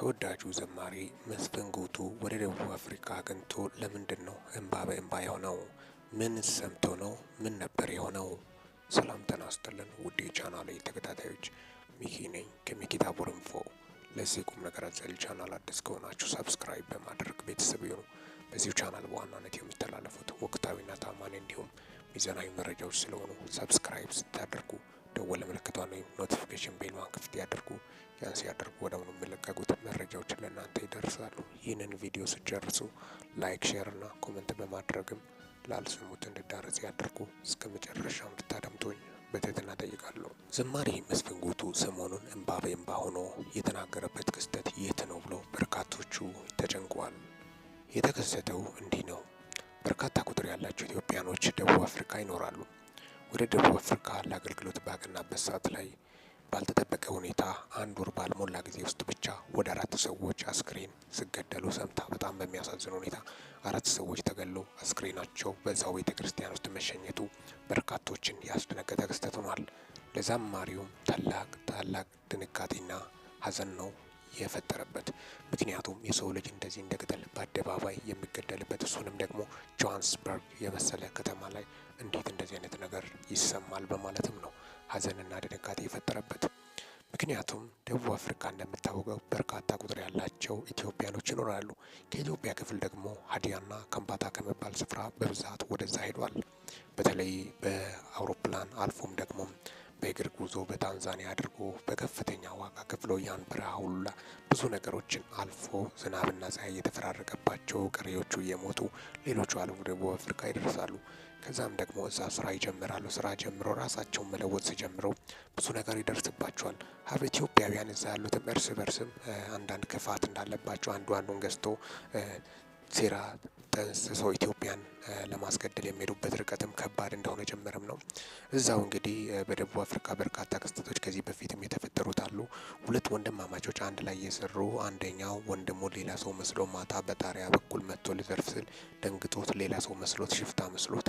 ተወዳጁ ዘማሪ መስፍን ጉቱ ወደ ደቡብ አፍሪካ አቅንቶ ለምንድነው እንባ በእንባ የሆነው? ምን ሰምቶ ነው? ምን ነበር የሆነው? ሰላም ጤና ይስጥልን ውድ የቻናሌ ተከታታዮች፣ ሚኪ ነኝ ከሚኪ ታቦር ኢንፎ። ለዚህ ቁም ነገር አዘል ቻናል አዲስ ከሆናችሁ ሰብስክራይብ በማድረግ ቤተሰብ ይሁኑ። በዚሁ ቻናል በዋናነት የሚተላለፉት ወቅታዊና ታማኝ እንዲሁም ሚዛናዊ መረጃዎች ስለሆኑ ሰብስክራይብ ስታደርጉ ደወል ምልክቷን ወይም ኖቲፊኬሽን ቤሏን ክፍት ያድርጉ። ያን ሲያደርጉ ወዲያውኑ የሚለቀቁት መረጃዎች ለእናንተ ይደርሳሉ። ይህንን ቪዲዮ ስጨርሱ ላይክ፣ ሼር እና ኮሜንት በማድረግም ላልሰሙት እንዲዳረስ ያድርጉ። እስከ መጨረሻው እንድታደምጡኝ በትህትና ጠይቃለሁ። ዘማሪ መስፍን ጉቱ ሰሞኑን እንባ በእንባ ሆኖ የተናገረበት ክስተት የት ነው ብሎ በርካቶቹ ተጨንቀዋል። የተከሰተው እንዲህ ነው። በርካታ ቁጥር ያላቸው ኢትዮጵያኖች ደቡብ አፍሪካ ይኖራሉ። ወደ ደቡብ አፍሪካ ለአገልግሎት ባቀናበት ሰዓት ላይ ባልተጠበቀ ሁኔታ አንድ ወር ባልሞላ ጊዜ ውስጥ ብቻ ወደ 4 ሰዎች አስክሬን ሲገደሉ ሰምታ በጣም በሚያሳዝን ሁኔታ 4 ሰዎች ተገሎ አስክሬናቸው በዛው ቤተ ክርስቲያን ውስጥ መሸኘቱ በርካቶችን ያስደነገጠ ክስተት ሆኗል። ለዘማሪውም ታላቅ ድንጋጤና ሀዘን ነው የፈጠረበት። ምክንያቱም የሰው ልጅ እንደዚህ እንደ ቅጠል በአደባባይ የሚገደልበት እሱንም ደግሞ ጆሃንስበርግ የመሰለ ከተማ ላይ እንዴት እንደዚህ አይነት ነገር ይሰማል በማለትም ነው ሀዘንና ድንጋጤ የፈጠረበት። ምክንያቱም ደቡብ አፍሪካ እንደምታወቀው በርካታ ቁጥር ያላቸው ኢትዮጵያኖች ይኖራሉ። ከኢትዮጵያ ክፍል ደግሞ ሀዲያና ከምባታ ከመባል ስፍራ በብዛት ወደዛ ሄዷል። በተለይ በአውሮፕላን አልፎም ደግሞ በእግር ጉዞ በታንዛኒያ አድርጎ በከፍተኛ ዋጋ ከፍሎ ያን በረሃ ሁላ ብዙ ነገሮችን አልፎ ዝናብና ፀሐይ እየተፈራረቀባቸው ቀሪዎቹ እየሞቱ ሌሎቹ አልፎ ደቡብ አፍሪካ ይደርሳሉ። ከዛም ደግሞ እዛ ስራ ይጀምራሉ። ስራ ጀምሮ ራሳቸውን መለወጥ ሲጀምሩ ብዙ ነገር ይደርስባቸዋል። ሀብ ኢትዮጵያውያን እዛ ያሉትም እርስ በርስም አንዳንድ ክፋት እንዳለባቸው አንዱን ገዝቶ ሴራ ጠንስሰው ኢትዮጵያን ለማስገደል የሚሄዱበት ርቀትም ከባድ እንደሆነ ጀመረም ነው። እዛው እንግዲህ በደቡብ አፍሪካ በርካታ ክስተቶች ከዚህ በፊትም የተፈጠሩት አሉ። ሁለት ወንድማማቾች አንድ ላይ እየሰሩ አንደኛው ወንድሙ ሌላ ሰው መስሎ ማታ በጣሪያ በኩል መጥቶ ሊዘርፍ ስል ደንግጦት ሌላ ሰው መስሎት ሽፍታ መስሎት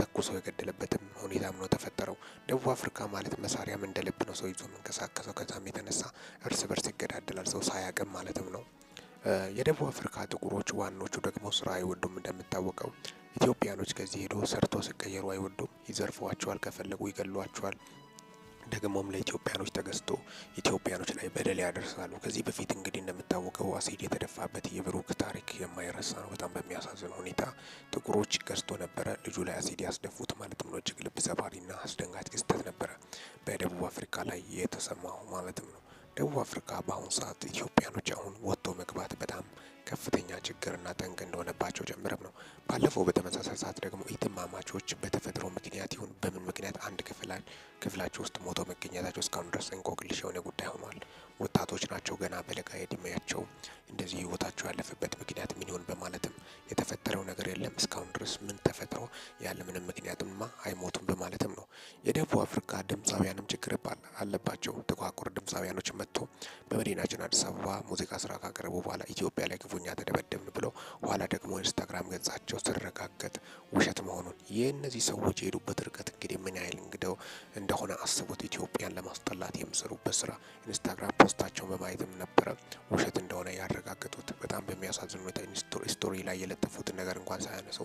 ተኩሶ የገደለበትም ሁኔታም ነው ተፈጠረው። ደቡብ አፍሪካ ማለት መሳሪያም እንደ ልብ ነው ሰው ይዞ መንቀሳቀሰው። ከዛም የተነሳ እርስ በርስ ይገዳደላል ሰው ሳያቅም ማለትም ነው። የደቡብ አፍሪካ ጥቁሮች ዋናዎቹ ደግሞ ስራ አይወዱም። እንደምታወቀው ኢትዮጵያኖች ከዚህ ሄዶ ሰርቶ ሲቀየሩ አይወዱም። ይዘርፏቸዋል፣ ከፈለጉ ይገሏቸዋል። ደግሞም ለኢትዮጵያኖች ተገዝቶ ኢትዮጵያኖች ላይ በደል ያደርሳሉ። ከዚህ በፊት እንግዲህ እንደምታወቀው አሲድ የተደፋበት የብሩክ ታሪክ የማይረሳ ነው። በጣም በሚያሳዝን ሁኔታ ጥቁሮች ገዝቶ ነበረ ልጁ ላይ አሲድ ያስደፉት ማለትም ነው። እጅግ ልብ ሰባሪና አስደንጋጭ ክስተት ነበረ በደቡብ አፍሪካ ላይ የተሰማው ማለትም ነው። ደቡብ አፍሪካ በአሁኑ ሰዓት ኢትዮጵያኖች አሁን ወጥቶ መግባት በጣም ከፍተኛ ችግርና ጠንቅ እንደሆነባቸው ጀምረም ነው። ባለፈው በተመሳሳይ ሰዓት ደግሞ እህትማማቾች በተፈጥሮ ምክንያት ይሁን በምን ምክንያት አንድ ክፍላቸው ውስጥ ሞቶ መገኘታቸው እስካሁን ድረስ እንቆቅልሽ የሆነ ጉዳይ ሆኗል። ወጣቶች ናቸው ገና በለጋ እድሜያቸው እንደዚህ ህይወታቸው ያለፈበት ምክንያት ምን ይሆን በማለትም የተፈጠረው ነገር የለም እስካሁን ድረስ ምን ተፈጥሮ ያለ ምንም ምክንያትማ አይሞቱም በማለትም ነው። የደቡብ አፍሪካ ድምፃውያንም ችግር አለባቸው። ጥቋቁር ድምፃውያኖች መጥቶ በመዲናችን አዲስ አበባ ሙዚቃ ስራ ካቀረቡ በኋላ ኢትዮጵያ ላይ ክፉኛ ተደበደብን ብለው ኋላ ደግሞ ኢንስታግራም ገጻቸው ሲረጋገጥ ውሸት መሆኑን የእነዚህ ሰዎች የሄዱበት ርቀት እንግዲህ ምን ያህል እንግዲህ እንደሆነ አስቡት። ኢትዮጵያን ለማስጠላት የሚሰሩበት ስራ ኢንስታግራም ፖስታቸውን በማየትም ነበረ ውሸት እንደሆነ ያረጋገጡት። በጣም በሚያሳዝን ሁኔታ ስቶሪ ላይ የለጠፉትን ነገር እንኳን ሳያነሱ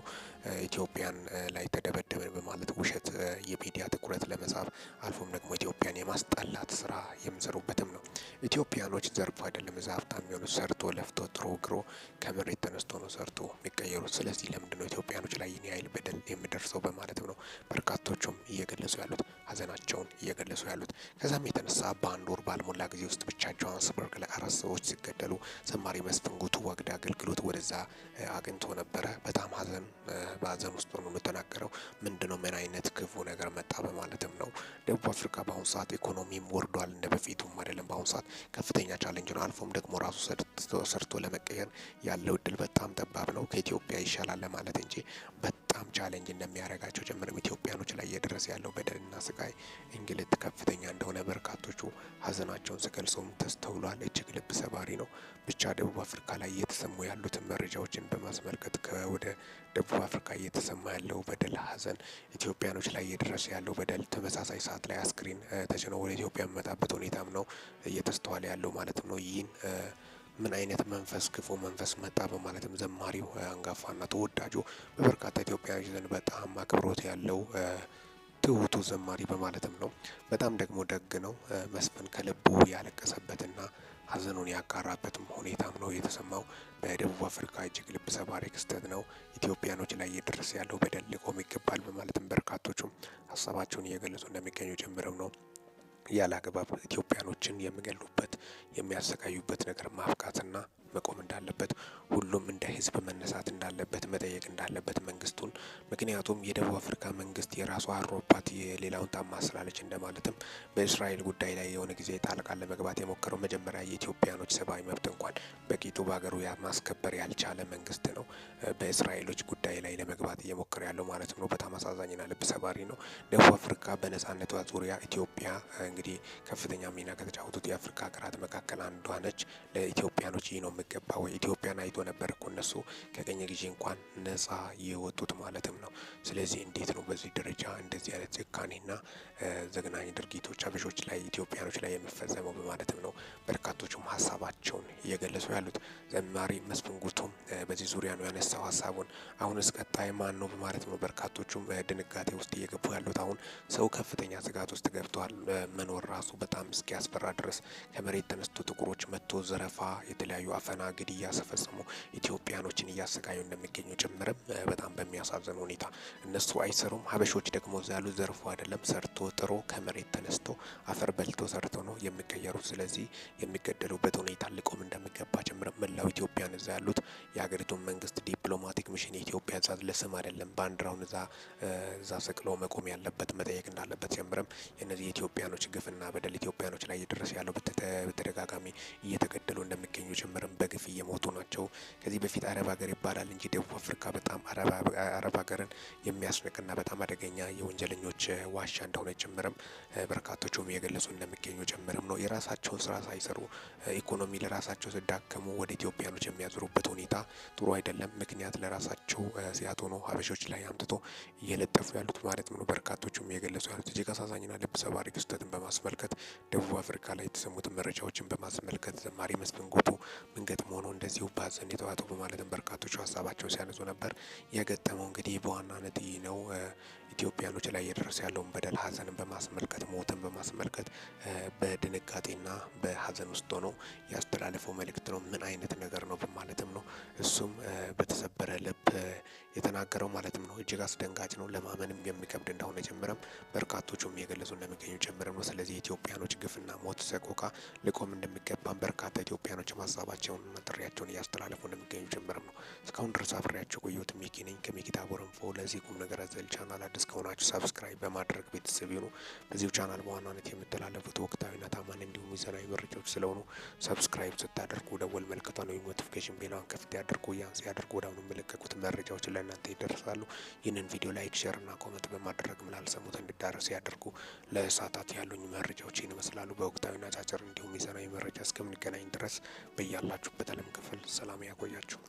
ኢትዮጵያን ላይ ተደበደብን በማለት ውሸት የሚዲያ ትኩረት ለመሳብ አልፎም ደግሞ ኢትዮጵያን የማስጠላት ስራ የሚሰሩበትም ነው። ኢትዮጵያኖች ዘርፎ አይደለም እዛ ሀብታም የሚሆኑት ሰርቶ ለፍቶ ጥሮ ግሮ ከመሬት ተነስቶ ነው ሰርቶ የሚቀየሩት። ስለዚህ ለምንድነው ኢትዮጵያኖች ላይ ይህን ያህል በደል የሚደርሰው በማለትም ነው በርካቶቹም እየገለጹ ያሉት ሀዘናቸውን እየገለጹ ያሉት። ከዛም የተነሳ በአንድ ወር ባልሞላ ጊዜ ውስጥ ብቻ ጆሃንስበርግ ላይ 4 ሰዎች ሲገደሉ ዘማሪ መስፍን ጉቱ ወግድ አገልግሎት ወደዛ አግኝቶ ነበረ። በጣም በሀዘን ውስጥ ሆኖ የተናገረው ምንድነው ምን አይነት ክፉ ነገር መጣ በማለትም ነው። ደቡብ አፍሪካ በአሁኑ ሰዓት ኢኮኖሚም ወርዷል፣ እንደ በፊቱም አይደለም። በአሁኑ ሰዓት ከፍተኛ ቻሌንጅ ነው። አልፎም ደግሞ ራሱ ሰርቶ ለመቀየር ያለው እድል በጣም ጠባብ ነው። ከኢትዮጵያ ይሻላል ለማለት እንጂ በጣም ቻሌንጅ እንደሚያደርጋቸው ጀምረም ኢትዮጵያኖች ላይ እየደረሰ ያለው በደልና ስቃይ እንግልት ከፍተኛ እንደሆነ በርካቶቹ ሀዘናቸውን ሲገልጹም ተስተውሏል። እጅግ ልብ ሰባሪ ነው። ብቻ ደቡብ አፍሪካ ላይ እየተሰሙ ያሉትን መረጃዎችን በማስመልከት ከወደ ደቡብ አፍሪካ እየተሰማ ያለው በደል ሀዘን ኢትዮጵያኖች ላይ እየደረሰ ያለው በደል ተመሳሳይ ሰዓት ላይ አስክሬን ተጭኖ ወደ ኢትዮጵያ የሚመጣበት ሁኔታም ነው እየተስተዋለ ያለው ማለት ነው። ይህን ምን አይነት መንፈስ ክፉ መንፈስ መጣ በማለትም ዘማሪው አንጋፋና ተወዳጁ በበርካታ ኢትዮጵያውያን ዘንድ በጣም አክብሮት ያለው ትሁቱ ዘማሪ በማለትም ነው። በጣም ደግሞ ደግ ነው። መስፍን ከልቡ ያለቀሰበትና ሀዘኑን ያጋራበትም ሁኔታም ነው የተሰማው። በደቡብ አፍሪካ እጅግ ልብ ሰባሪ ክስተት ነው። ኢትዮጵያኖች ላይ እየደረሰ ያለው በደል ሊቆም ይገባል በማለትም በርካቶቹም ሀሳባቸውን እየገለጹ እንደሚገኙ ጭምርም ነው። ያለ አግባብ ኢትዮጵያኖችን የሚገሉበት የሚያሰቃዩበት ነገር ማብቃትና መቆም እንዳለበት ሁሉም እንደ ህዝብ መነሳት እንዳለበት መጠየቅ እንዳለበት መንግስቱን። ምክንያቱም የደቡብ አፍሪካ መንግስት የራሷ አሮባት የሌላውን ታማስላለች እንደማለትም በእስራኤል ጉዳይ ላይ የሆነ ጊዜ ጣልቃ ለመግባት የሞከረው መጀመሪያ የኢትዮጵያኖች ሰብአዊ መብት እንኳን በቂጡ በሀገሩ ማስከበር ያልቻለ መንግስት ነው በእስራኤሎች ጉዳይ ላይ ለመግባት እየሞከረ ያለው ማለት ነው። በጣም አሳዛኝና ልብ ሰባሪ ነው። ደቡብ አፍሪካ በነጻነቷ ዙሪያ ኢትዮጵያ እንግዲህ ከፍተኛ ሚና ከተጫወቱት የአፍሪካ ሀገራት መካከል አንዷ ነች። ለኢትዮጵያኖች ይህ ነው የሚገባ ወይ? ኢትዮጵያን አይቶ ነበር እኮ እነሱ ከቀኝ ጊዜ እንኳን ነጻ የወጡት ማለትም ነው። ስለዚህ እንዴት ነው በዚህ ደረጃ እንደዚህ አይነት ጭካኔና ዘግናኝ ድርጊቶች አበሾች ላይ ኢትዮጵያኖች ላይ የሚፈጸመው በማለትም ነው በርካቶቹም ሀሳባቸውን እየገለጹ ያሉት። ዘማሪ መስፍን ጉቱም በዚህ ዙሪያ ነው ያነሳው ሀሳቡን። አሁንስ ቀጣይ ማን ነው በማለት ነው በርካቶቹም ድንጋጤ ውስጥ እየገቡ ያሉት። አሁን ሰው ከፍተኛ ስጋት ውስጥ ገብቷል። መኖር ራሱ በጣም እስኪያስፈራ ድረስ ከመሬት ተነስቶ ጥቁሮች መጥቶ ዘረፋ፣ የተለያዩ አፈና፣ ግድያ ሲፈጽሙ ኢትዮጵያኖችን እያሰቃዩ እንደሚገኙ ጭምርም በጣም በሚያሳዝን ሁኔታ እነሱ አይሰሩም። ሀበሾች ደግሞ እዛ ያሉ ዘርፎ አይደለም ሰርቶ ጥሮ ከመሬት ተነስቶ አፈር በልቶ ሰርቶ ነው የሚቀየሩት። ስለዚህ የሚገደሉበት ሁኔታ ሊቆም እንደሚገባ ጭምርም መላው ኢትዮጵያን እዛ ያሉት የሀገሪቱን መንግስት ዲፕሎማቲክ ሚሽን የኢትዮጵያ ዛ ለስም አይደለም ባንዲራውን እዛ ሰቅሎ መቆም ያለበት መጠየቅ እንዳለበት ጭምርም የነዚህ የኢትዮጵያኖች ግፍና በደል ኢትዮጵያኖች ላይ እየደረሰ ያለው በተደጋጋሚ እየተገደሉ እንደሚገኙ ጭምርም በግፍ እየሞቱ ናቸው። ከዚህ በፊት አረብ ሀገር ይባላል እንጂ ደቡብ አፍሪካ በጣም አረብ ሀገርን የሚያስንቅና በጣም አደገኛ የወንጀለኞች ዋሻ እንደሆነ ጭምርም በርካቶቹም እየገለጹ እንደሚገኙ ጭምርም ነው። የራሳቸውን ስራ ሳይሰሩ ኢኮኖሚ ለራሳቸው ሲዳከሙ ወደ ኢትዮጵያኖች የሚያዞሩበት ሁኔታ ጥሩ አይደለም። ምክንያት ለራሳቸው ሲያጡ ነው ሀበሾች ላይ አምጥቶ እየለጠፉ ያሉት ማለት ነው። በርካቶቹም እየገለጹ ያሉት እጅግ አሳዛኝና ልብ ሰባሪ ክስተትን በማስመልከት ደቡብ አፍሪካ ላይ የተሰሙትን መረጃዎችን በማስመልከት ዘማሪ መስፍን ጉቱ ምን ገጥሞ ነው እንደዚሁ በሀዘን የተዋጠው በማለትም በርካቶቹ ሀሳባቸው ሲያነሱ ነበር። የገጠመው እንግዲህ በዋናነት ይህ ነው። ኢትዮጵያኖች ላይ እየደረሰ ያለውን በደል ሀዘንን በማስመልከት ሞትን በማስመልከት በድንጋጤና በሀዘን ውስጥ ሆኖ ያስተላለፈው መልእክት ነው። ምን አይነት ነገር ነው በማለትም ነው እሱም በተሰበረ ልብ የተናገረው ማለትም ነው። እጅግ አስደንጋጭ ነው። ለማመንም የሚከብድ እንደሆነ ጭምርም በርካቶቹም እየገለጹ እንደሚገኙ ጭምርም ነው። ስለዚህ የኢትዮጵያኖች ግፍና ሞት ሰቆቃ ሊቆም እንደሚገባም በርካታ ኢትዮጵያኖች ሀሳባቸውንና ጥሪያቸውን እያስተላለፉ እንደሚገኙ ጭምርም ነው። እስካሁን ድረስ አብሬያቸው ቆየሁት። ሚኪ ነኝ ከሚኪታ ቦረንፎ። ለዚህ ቁም ነገር አዘል ቻናል አዲስ ከሆናችሁ ሰብስክራይብ በማድረግ ቤተሰብ ይሁኑ። በዚሁ ቻናል በዋናነት የሚተላለፉት ወቅታዊና ታማኝ እንዲሁም ሚዛናዊ መረጃዎች ስለሆኑ ሰብስክራይብ ስታደርጉ ደወል ምልክቷን ወይም ኖቲፊኬሽን ቤሏን ክፍት ያድርጉ። ያን ሲያደርጉ ወዲያውኑ የሚለቀቁት መረጃዎች ለእናንተ ይደርሳሉ። ይህንን ቪዲዮ ላይክ፣ ሼር እና ኮመንት በማድረግ ላልሰሙት እንዲዳረስ ያደርጉ። ለሰዓታት ያሉኝ መረጃዎች ይህን ይመስላሉ። በወቅታዊና አጫጭር እንዲሁም ሚዛናዊ መረጃ እስከምንገናኝ ድረስ በያላችሁበት ዓለም ክፍል ሰላም ያቆያችሁ።